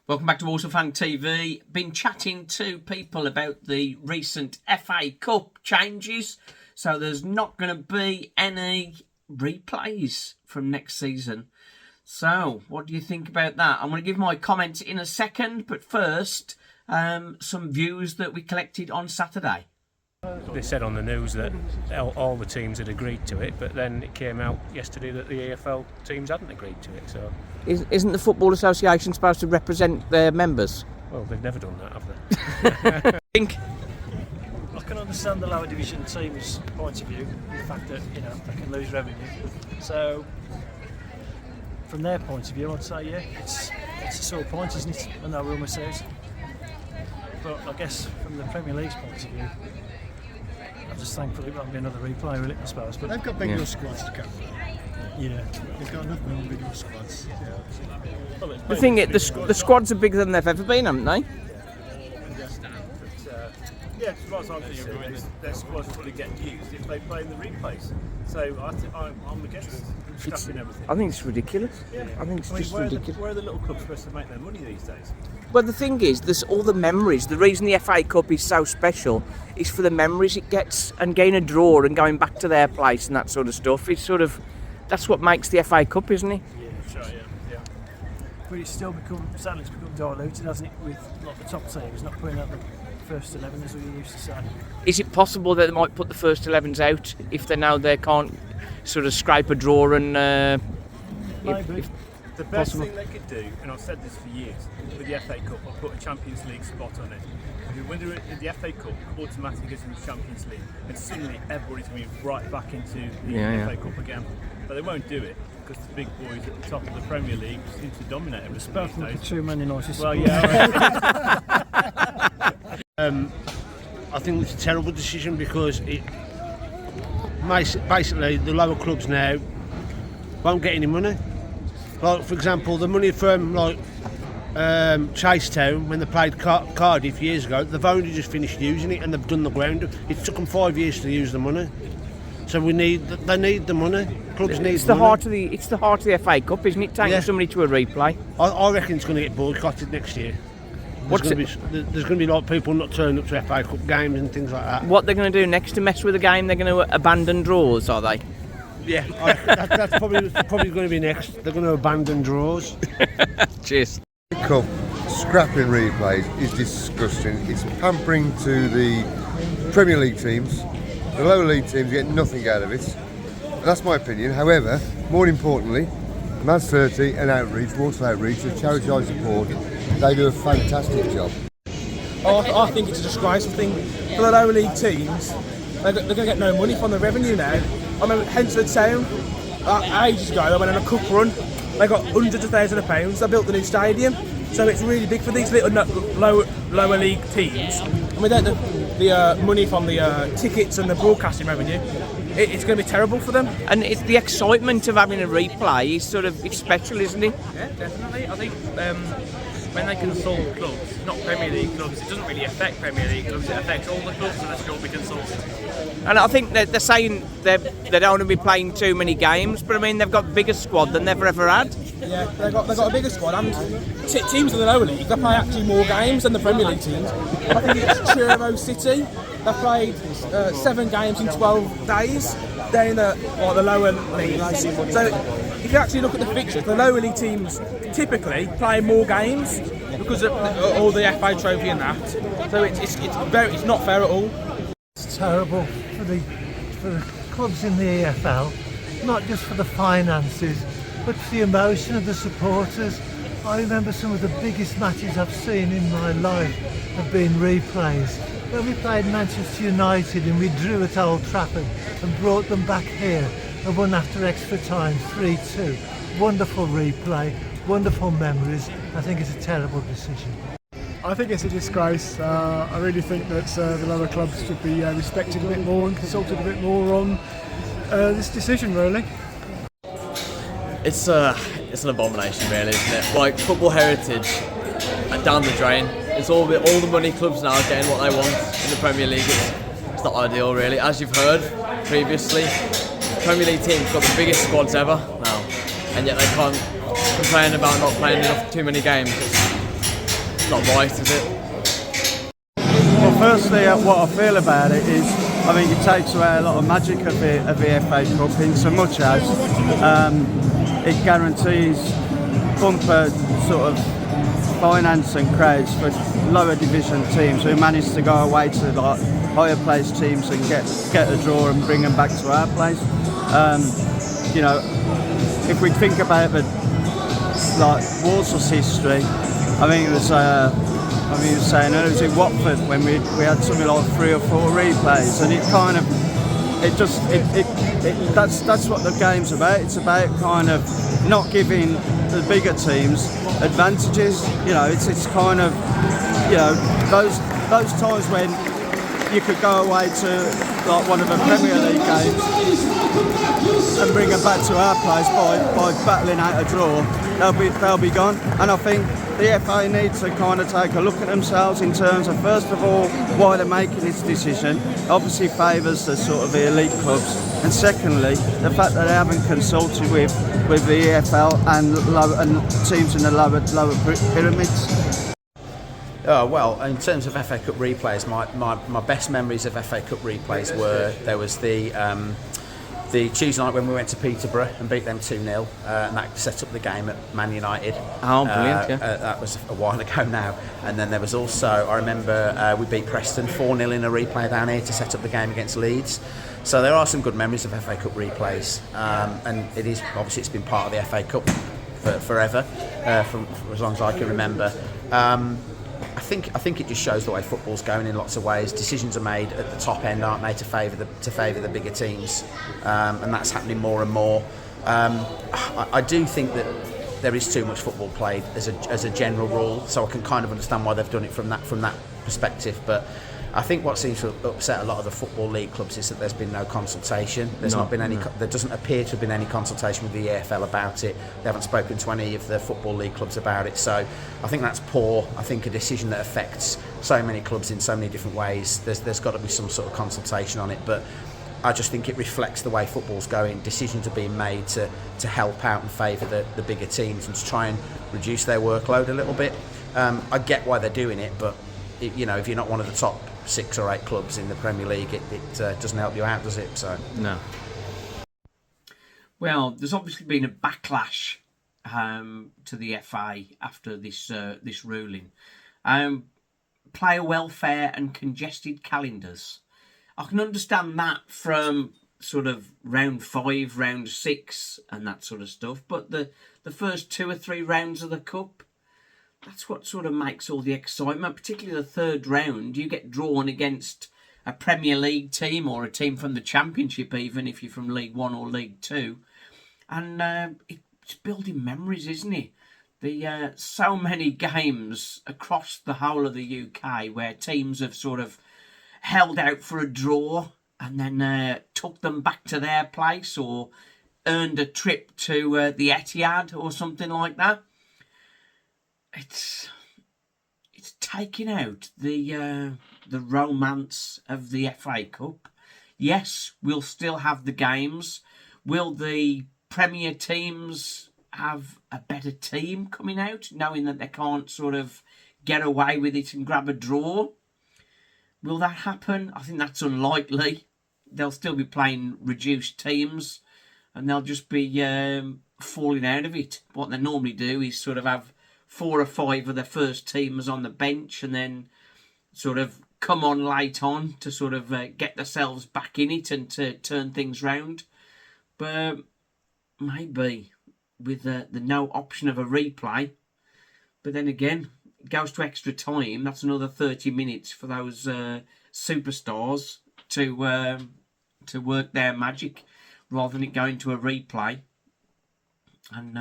Welcome back to Walsall Fan TV. Been chatting to people about the recent FA Cup changes. So there's not going to be any replays from next season. So what do you think about that? I'm going to give my comments in a second. But first, some views that we collected on Saturday. They said on the news that all the teams had agreed to it, but then it came out yesterday that the EFL teams hadn't agreed to it. So, isn't the Football Association supposed to represent their members? Well, they've never done that, have they? I can understand the lower division teams' point of view, the fact that they can lose revenue. So, from their point of view, I'd say it's a sore point, isn't it? And no rumour says. But I guess from the Premier League's point of view, I'm just thankful it won't be another replay, will it, I suppose. But they've got big enough squads to cope. Yeah, they've got enough big enough squads. Yeah. Well, The thing is, the squads are bigger than they've ever been, haven't they? Yeah, as far as I'm concerned, their squads probably get used if they play in the replays. So I'm against scrapping everything. I think it's ridiculous. Yeah. I think it's just ridiculous. Where are the little clubs supposed to make their money these days? Well, the thing is, there's all the memories. The reason the FA Cup is so special is for the memories it gets, and getting a draw and going back to their place and that sort of stuff. It's sort of, that's what makes the FA Cup, isn't it? Yeah, sure, yeah. But it's still sadly it's become diluted, hasn't it, with the top teams not putting out the first 11 as we used to say. Is it possible that they might put the first 11s out if they know they can't sort of scrape a draw and Maybe. The best thing they could do, and I've said this for years, with the FA Cup, I'll put a Champions League spot on it. The winner in the FA Cup automatically gets in the Champions League, and suddenly everybody's going to be right back into the FA Cup again. But they won't do it because the big boys at the top of the Premier League seem to dominate everything. Both like a true Man United. Well, yeah. I think it's a terrible decision because it basically the lower clubs now won't get any money. Like, for example, the money from Chasetown when they played Cardiff years ago, they've only just finished using it and they've done the ground. It took them 5 years to use the money, so they need the money. Clubs need the money. It's the heart of the FA Cup, isn't it? Taking somebody to a replay. I reckon it's going to get boycotted next year. There's going to be like people not turning up to FA Cup games and things like that. What they're going to do next to mess with the game? They're going to abandon draws, are they? Yeah, that's probably going to be next. They're going to abandon draws. Cheers. Cup scrapping replays is disgusting. It's pampering to the Premier League teams. The lower league teams get nothing out of it. That's my opinion. However, more importantly, Mads 30 and Outreach, Walsall Outreach, the charity I support, they do a fantastic job. I think it's a disgraceful thing for the lower league teams. They're going to get no money from the revenue now. I remember Hensford Town, ages ago, they went on a cup run. They got hundreds of thousands of pounds. They built the new stadium, so it's really big for these little lower league teams. And without the money from the tickets and the broadcasting revenue, it's going to be terrible for them. And it's the excitement of having a replay is it's special, isn't it? Yeah, definitely. I think when they consult clubs, not Premier League clubs, it doesn't really affect Premier League clubs, it affects all the clubs and they should all be consulted. And I think they're saying they don't want to be playing too many games, but I mean they've got a bigger squad than they've ever had. Yeah, they've got a bigger squad, and teams in the lower league, they play actually more games than the Premier League teams. I think it's Truro City, they've played 7 games in 12 days. They're in the lower league. So if you actually look at the fixtures, the lower league teams typically play more games because of all the FA Trophy and that. So it's not fair at all. It's terrible for the clubs in the EFL, not just for the finances, but for the emotion of the supporters. I remember some of the biggest matches I've seen in my life have been replays. When we played Manchester United and we drew at Old Trafford and brought them back here and won after extra time 3-2. Wonderful replay, wonderful memories. I think it's a terrible decision. I think it's a disgrace. I really think that the lower clubs should be respected a bit more and consulted a bit more on this decision, really. It's an abomination, really, isn't it? Like, football heritage down the drain. It's all the money clubs now are getting what they want in the Premier League. It's not ideal, really. As you've heard previously, Premier League teams got the biggest squads ever now, and yet they can't complain about not playing too many games. just not right, is it? Well, firstly, what I feel about it is, I think it takes away a lot of magic of the FA Cup in so much as it guarantees bumper sort of finance and crowds for lower division teams who manage to go away to like higher placed teams and get a draw and bring them back to our place. You know, if we think about the like Warsaw's history, I think it was he was saying earlier, it was in Watford when we had something like 3 or 4 replays, and it kind of that's what the game's about. It's about kind of not giving the bigger teams advantages. You know, it's kind of, you know, those times when you could go away to like one of the Premier League games and bring them back to our place by battling out a draw, they'll be gone. And I think the FA need to kind of take a look at themselves in terms of, first of all, why they're making this decision. Obviously favours the sort of the elite clubs, and secondly, the fact that they haven't consulted with the EFL and teams in the lower pyramids. Oh, well, in terms of FA Cup replays, my best memories of FA Cup replays were there was the Tuesday night when we went to Peterborough and beat them 2-0, and that set up the game at Man United. Oh, brilliant, yeah. That was a while ago now. And then there was also, I remember we beat Preston 4-0 in a replay down here to set up the game against Leeds. So there are some good memories of FA Cup replays, and it is obviously it's been part of the FA Cup for forever, for as long as I can remember. I think it just shows the way football's going in lots of ways. Decisions are made at the top end, aren't they, to favour the bigger teams, and that's happening more and more. I do think that there is too much football played as a general rule, so I can kind of understand why they've done it from that perspective. But I think what seems to upset a lot of the football league clubs is that there's been no consultation. There's not been any. There doesn't appear to have been any consultation with the EFL about it. They haven't spoken to any of the football league clubs about it. So I think that's poor. I think a decision that affects so many clubs in so many different ways. There's got to be some sort of consultation on it. But I just think it reflects the way football's going. Decisions are being made to help out and favour the bigger teams and to try and reduce their workload a little bit. I get why they're doing it, but if you're not one of the top 6 or 8 clubs in the Premier League, it doesn't help you out, does it? So no. Well, there's obviously been a backlash to the FA after this ruling. Player welfare and congested calendars. I can understand that from sort of round 5, round 6 and that sort of stuff, but the first 2 or 3 rounds of the Cup, that's what sort of makes all the excitement, particularly the third round. You get drawn against a Premier League team or a team from the Championship, even if you're from League 1 or League 2. And it's building memories, isn't it? So many games across the whole of the UK where teams have sort of held out for a draw and then took them back to their place or earned a trip to the Etihad or something like that. It's taking out the romance of the FA Cup. Yes, we'll still have the games. Will the Premier teams have a better team coming out, knowing that they can't sort of get away with it and grab a draw? Will that happen? I think that's unlikely. They'll still be playing reduced teams and they'll just be falling out of it. What they normally do is sort of have 4 or 5 of their first teamers on the bench and then sort of come on late on to sort of get themselves back in it and to turn things round. But maybe with the no option of a replay. But then again, it goes to extra time. That's another 30 minutes for those superstars to work their magic rather than it going to a replay. And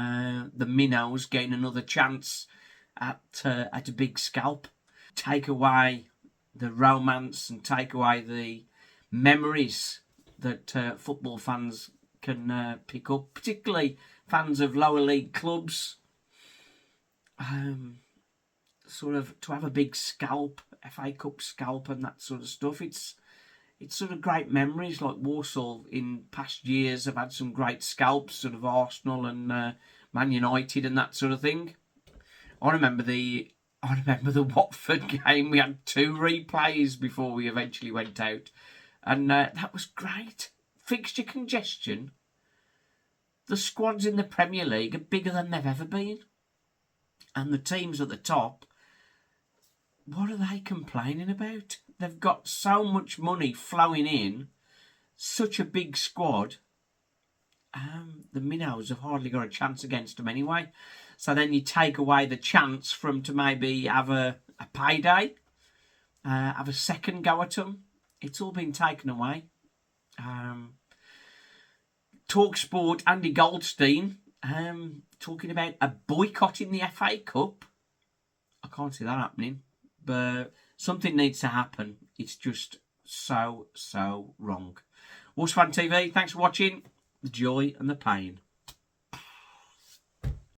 the minnows gain another chance at a big scalp. Take away the romance and take away the memories that football fans can pick up, particularly fans of lower league clubs. Sort of to have a big scalp, FA Cup scalp and that sort of stuff. It's sort of great memories. Like Walsall in past years have had some great scalps, sort of Arsenal and Man United and that sort of thing. I remember the I remember the Watford game. We had 2 replays before we eventually went out. And that was great. Fixture congestion. The squads in the Premier League are bigger than they've ever been. And the teams at the top, what are they complaining about? They've got so much money flowing in, such a big squad. The Minnows have hardly got a chance against them anyway. So then you take away the chance for them to maybe have a payday, have a second go at them. It's all been taken away. TalkSport, Andy Goldstein, talking about a boycott in the FA Cup. I can't see that happening, but something needs to happen. It's just so wrong. Wolves Fan TV, thanks for watching. The joy and the pain.